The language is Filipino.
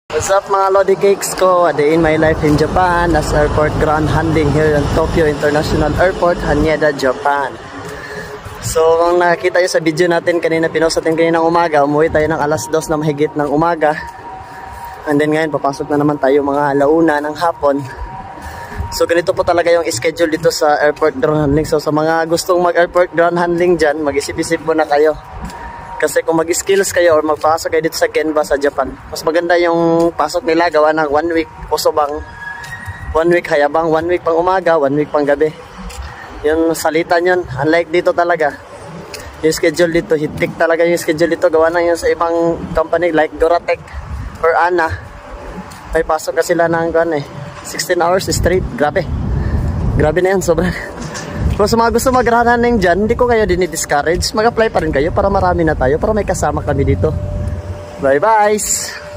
What's up mga Lodi Cakes ko? A day in my life in Japan as airport ground handling here in Tokyo International Airport, Haneda, Japan. So kung nakita nyo sa video natin kanina, pinost natin kanina ng umaga, umuwi tayo ng alas 2 na mahigit ng umaga. And then ngayon papasok na naman tayo mga alauna ng hapon. So ganito po talaga yung schedule dito sa airport ground handling. So sa mga gustong mag-airport ground handling dyan, mag-isip-isip muna kayo. Kasi kung mag-skills kayo or magpasok kayo dito sa Genba sa Japan, mas maganda yung pasok nila gawa ng 1 week usobang, 1 week hayabang, 1 week pang umaga, 1 week pang gabi. Yung salitan yun, unlike dito talaga. Yung schedule dito, hitik talaga yung schedule dito. Gawa na yun sa ibang company like Doratec or ANA. May pasok ka sila ng 16 hours straight. Grabe. Grabe na yan, sobrang. Kung sa mga gusto mag-running dyan, hindi ko kayo dinidiscourage. Mag-apply pa rin kayo para marami na tayo, para may kasama kami dito. Bye-bye!